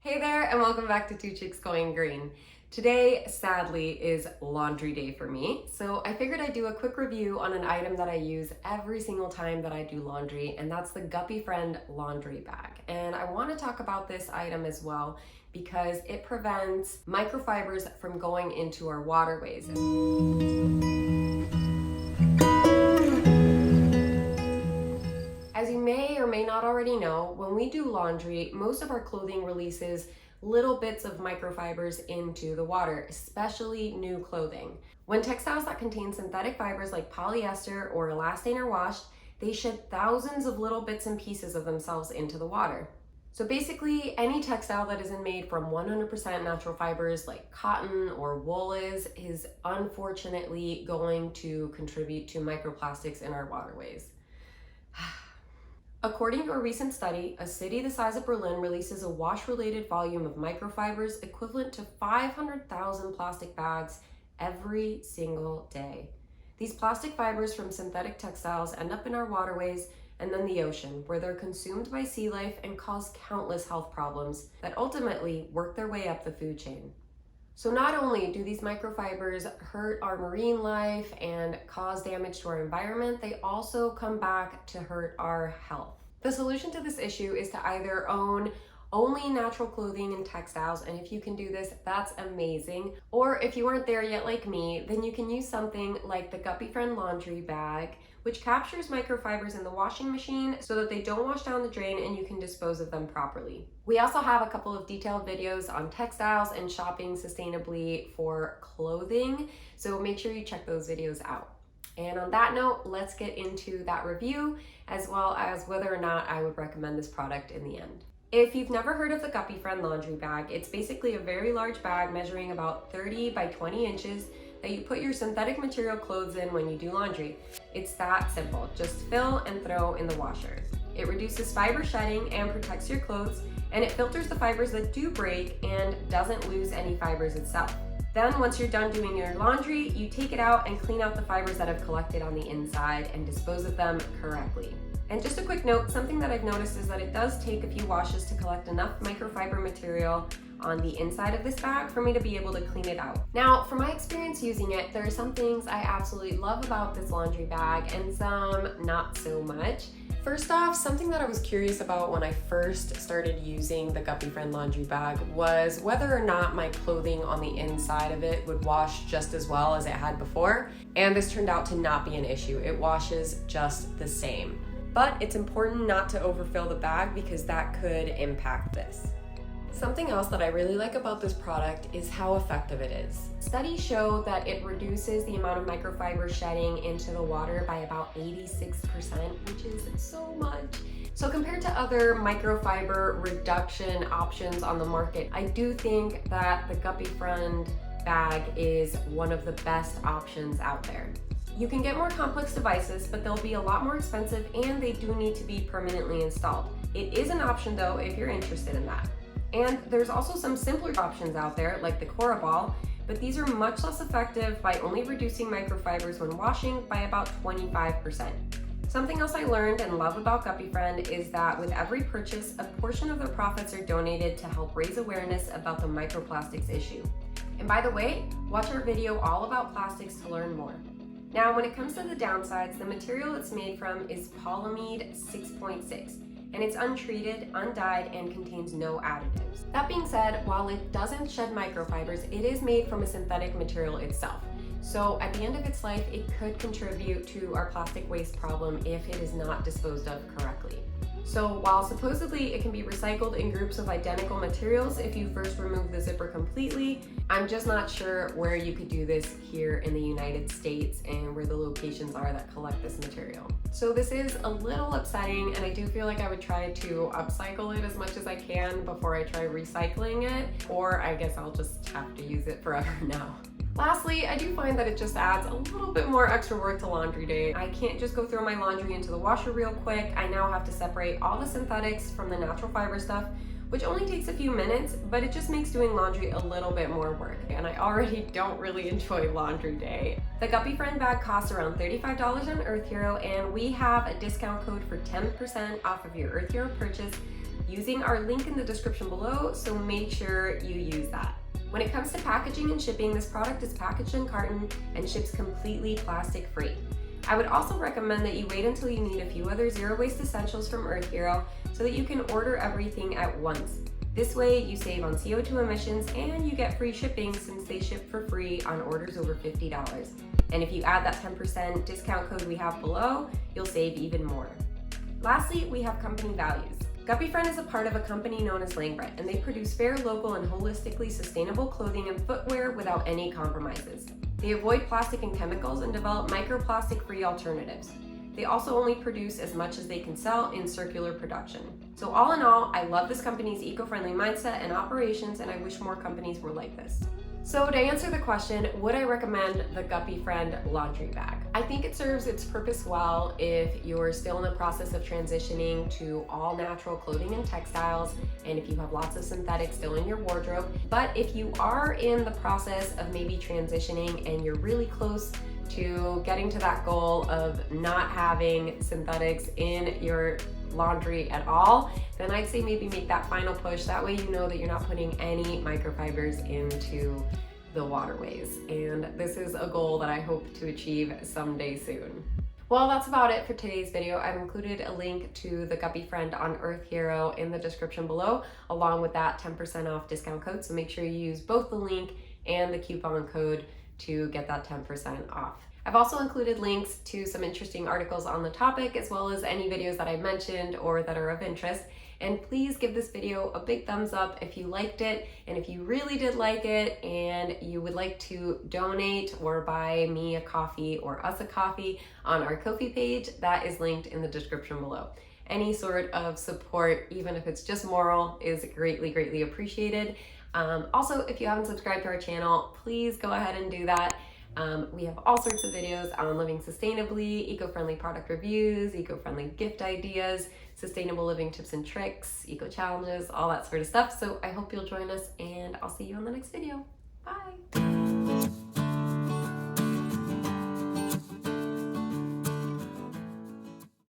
Hey there, and welcome back to Two Chicks Going Green. Today, sadly, is laundry day for me, so I figured I'd do a quick review on an item that I use every single time that I do laundry, and that's the Guppyfriend laundry bag. And I want to talk about this item as well because it prevents microfibers from going into our waterways. As you may or may not already know, when we do laundry, most of our clothing releases little bits of microfibers into the water, especially new clothing. When textiles that contain synthetic fibers like polyester or elastane are washed, they shed thousands of little bits and pieces of themselves into the water. So basically, any textile that isn't made from 100% natural fibers like cotton or wool is unfortunately going to contribute to microplastics in our waterways. According to a recent study, a city the size of Berlin releases a wash-related volume of microfibers equivalent to 500,000 plastic bags every single day. These plastic fibers from synthetic textiles end up in our waterways and then the ocean, where they're consumed by sea life and cause countless health problems that ultimately work their way up the food chain. So not only do these microfibers hurt our marine life and cause damage to our environment, they also come back to hurt our health. The solution to this issue is to either own only natural clothing and textiles, and if you can do this, that's amazing. Or if you aren't there yet like me, then you can use something like the Guppyfriend laundry bag, which captures microfibers in the washing machine so that they don't wash down the drain and you can dispose of them properly. We also have a couple of detailed videos on textiles and shopping sustainably for clothing, so make sure you check those videos out. And on that note, let's get into that review, as well as whether or not I would recommend this product in the end. If you've never heard of the Guppyfriend laundry bag, it's basically a very large bag measuring about 30 by 20 inches that you put your synthetic material clothes in when you do laundry. It's that simple. Just fill and throw in the washer. It reduces fiber shedding and protects your clothes, and it filters the fibers that do break and doesn't lose any fibers itself. Then once you're done doing your laundry, you take it out and clean out the fibers that have collected on the inside and dispose of them correctly. And just a quick note, something that I've noticed is that it does take a few washes to collect enough microfiber material on the inside of this bag for me to be able to clean it out. Now, from my experience using it, there are some things I absolutely love about this laundry bag and some not so much. First off, something that I was curious about when I first started using the Guppyfriend laundry bag was whether or not my clothing on the inside of it would wash just as well as it had before, and this turned out to not be an issue. It washes just the same. But it's important not to overfill the bag because that could impact this. Something else that I really like about this product is how effective it is. Studies show that it reduces the amount of microfiber shedding into the water by about 86%, which is so much. So compared to other microfiber reduction options on the market, I do think that the Guppyfriend bag is one of the best options out there. You can get more complex devices, but they'll be a lot more expensive and they do need to be permanently installed. It is an option though if you're interested in that. And there's also some simpler options out there like the Cora Ball, but these are much less effective by only reducing microfibers when washing by about 25%. Something else I learned and love about Guppyfriend is that with every purchase, a portion of their profits are donated to help raise awareness about the microplastics issue. And by the way, watch our video all about plastics to learn more. Now, when it comes to the downsides, the material it's made from is polyamide 6.6, and it's untreated, undyed, and contains no additives. That being said, while it doesn't shed microfibers, it is made from a synthetic material itself. So at the end of its life, it could contribute to our plastic waste problem if it is not disposed of correctly. So while supposedly it can be recycled in groups of identical materials if you first remove the zipper completely, I'm just not sure where you could do this here in the United States and where the locations are that collect this material. So this is a little upsetting, and I do feel like I would try to upcycle it as much as I can before I try recycling it, or I guess I'll just have to use it forever now. Lastly, I do find that it just adds a little bit more extra work to laundry day. I can't just go throw my laundry into the washer real quick. I now have to separate all the synthetics from the natural fiber stuff, which only takes a few minutes, but it just makes doing laundry a little bit more work, and I already don't really enjoy laundry day. The Guppyfriend bag costs around $35 on Earth Hero, and we have a discount code for 10% off of your Earth Hero purchase using our link in the description below, so make sure you use that. When it comes to packaging and shipping, this product is packaged in carton and ships completely plastic free. I would also recommend that you wait until you need a few other zero waste essentials from Earth Hero so that you can order everything at once. This way you save on CO2 emissions and you get free shipping since they ship for free on orders over $50. And if you add that 10% discount code we have below, you'll save even more. Lastly, we have company values. Guppyfriend is a part of a company known as Langbret, and they produce fair, local, and holistically sustainable clothing and footwear without any compromises. They avoid plastic and chemicals and develop microplastic-free alternatives. They also only produce as much as they can sell in circular production. So all in all, I love this company's eco-friendly mindset and operations, and I wish more companies were like this. So to answer the question, would I recommend the Guppyfriend laundry bag? I think it serves its purpose well if you're still in the process of transitioning to all natural clothing and textiles, and if you have lots of synthetics still in your wardrobe. But if you are in the process of maybe transitioning and you're really close to getting to that goal of not having synthetics in your laundry at all, then I'd say maybe make that final push. That way you know that you're not putting any microfibers into the waterways. And this is a goal that I hope to achieve someday soon. Well, that's about it for today's video. I've included a link to the Guppyfriend on Earth Hero in the description below, along with that 10% off discount code. So make sure you use both the link and the coupon code to get that 10% off. I've also included links to some interesting articles on the topic, as well as any videos that I mentioned or that are of interest. And please give this video a big thumbs up if you liked it, and if you really did like it and you would like to donate or buy me a coffee or us a coffee on our Ko-fi page, that is linked in the description below. Any sort of support, even if it's just moral, is greatly appreciated. Also, if you haven't subscribed to our channel, please go ahead and do that. We have all sorts of videos on living sustainably, eco-friendly product reviews, eco-friendly gift ideas, sustainable living tips and tricks, eco challenges, all that sort of stuff. So I hope you'll join us, and I'll see you on the next video. Bye.